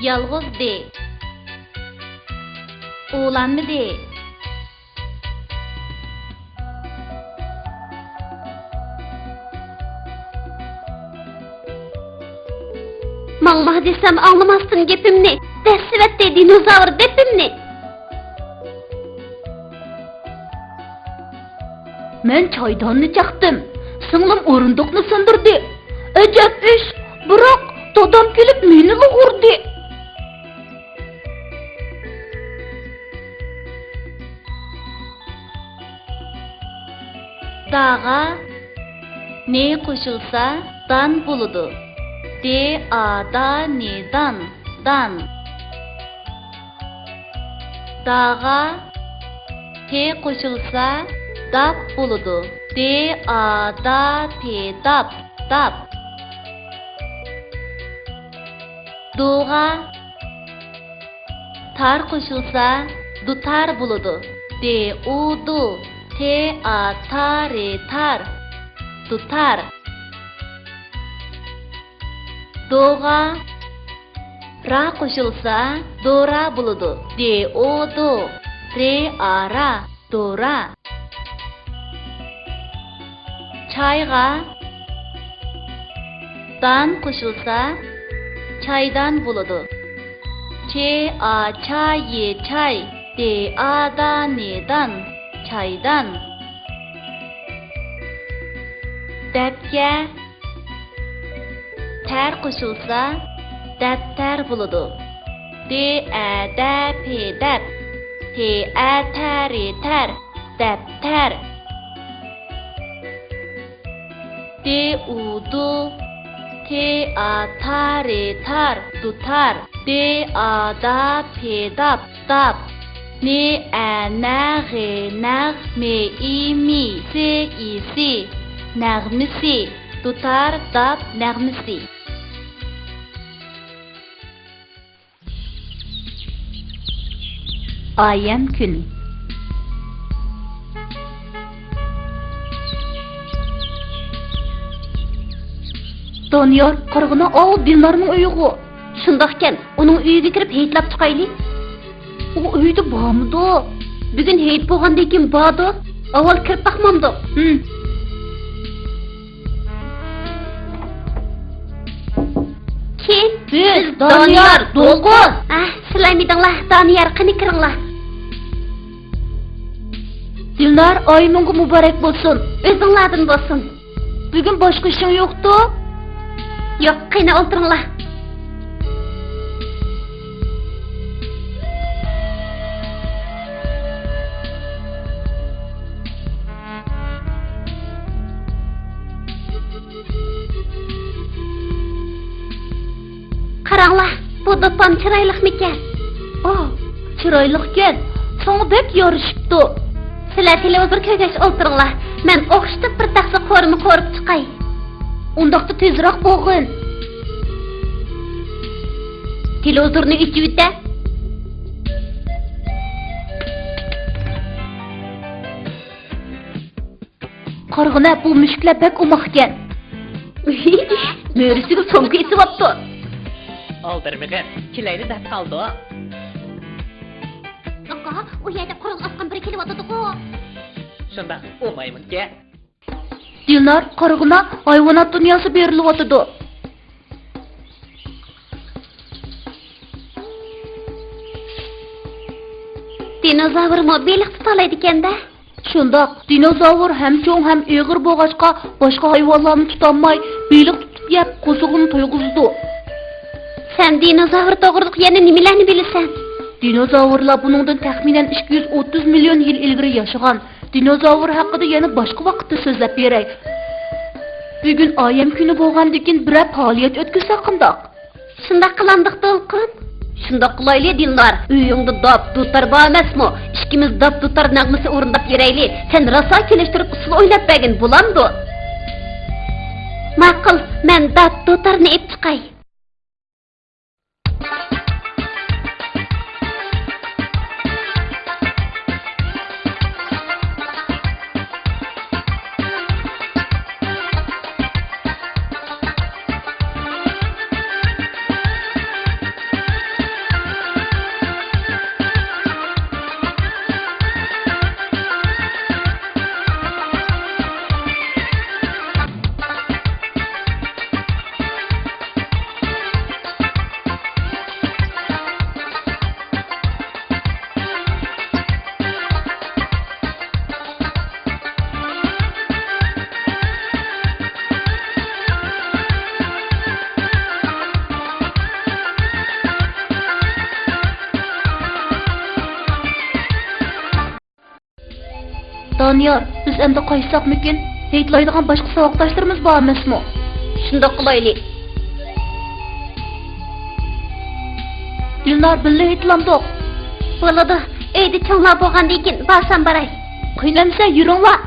Yalğız de. Oğlanmı de. Mağma desem anlamazsın gepimni. Dessivet dinozavr depimni. Men çaydanını çaktım. Singlim orundoqni sindirdi. Ajab ish, biroq dadam kelib meni urdi. Dağa ne qo'shilsa dan bo'ladi. De ada ne dan. Dağa he qo'shilsa dap bo'ladi. De ada pe dap. Doğa tar qo'shilsa dutar bo'ladi. De udu te a tare tar. Dutar. Doğa ra qo'shilsa dora bo'ladi. De odu re ara dora. Çayga dan qo'shilsa çaydan bo'ladi. Che a chaye chay. De ada nedan çaydan. Dapga tar qo'shilsa daftar bo'ladi. De a da pe dap. Te a tare tar. Daftar. De udu te a tare tar dutar. De a da pe dap dap. Ne a na ge nag me i mi se i si. Nagmisi dutar dap nagmisi. Ayem gün. Doniyor qirg'ini ol Dilnorning uyiga. Shundoqkan, uning uyiga kirib heytlab chiqayli. U uyda bormidi? Bugun heyt bo'lgandan keyin bordi. Avval kirib baqmamdi. Kim? Biz Doniyor, Dolquz. Silaymidinglar, Doniyor, qani kiringlar. Dilnor, oyiningga muborak bo'lsin. O'zinglardan bo'lsin. Bugun boshqa ishing yo'qdi? Yo'q, qani o'tiringlar. Qaranglar, bu do'pon chiroyliqmikan? Chiroyliqkan. Sana bek yorishibdi. Sizlar televizor ko'rgach o'tiringlar. Men o'qishda bir taxsa qo'rimi ko'rib chiqay. Undaqda tezroq bo'lg'in. Televizorni ichib o'ta. Qarg'ina bu mushuklar bek umoqkan. Mörisiga so'mka isibapti. Oldirmig'in, kilayni dab qoldi. Aka, u yerda qurol osqan biri kelyotdi-ku. Shunda o'mayman-ki. Dilnor, qarg'ina hayvonot dunyosi berilyotdi. Dinozavr mo beliq tutalaydi ekanda. Shundoq, dinozavr ham cho'ng ham eg'ir bo'lg'achqa boshqa hayvonlarni tutolmay, beliq tutib yeb qo'zig'ini to'yg'izdi. Sen dinozavr to'g'riliq yana nimalarni bilasan? Dinozavrlar buningdan taxminan 230 million yil ilgari yashagan. Dinozavr haqida yana boshqa vaqtda so'zlab beray. Bugun ayam kuni bo'lgandan keyin bir faoliyat o'tkazsak qandoq? Shundoq qilandiq Dolqin. Shundoq qilayli Dilnor. Uyingda dop dutar bor emasmi? Ikkimiz dop dutar nag'masi o'rindab yurayli. Sen rosa kelishtirib usul o'ylab bergin bo'lamdi. Ma'qul, men dop dutarni ep chiqay. Doniyor, biz endi qaytsaqmikin? Heytlaydigan boshqa saboqdoshlarimiz bor emasmi? Shundoq qilaylik. Dilnar billa heytlamdiq. Bo'ladi. Eydi cho'nglab bo'lgandan keyin borsam baray. Qiynamsa yuringlar.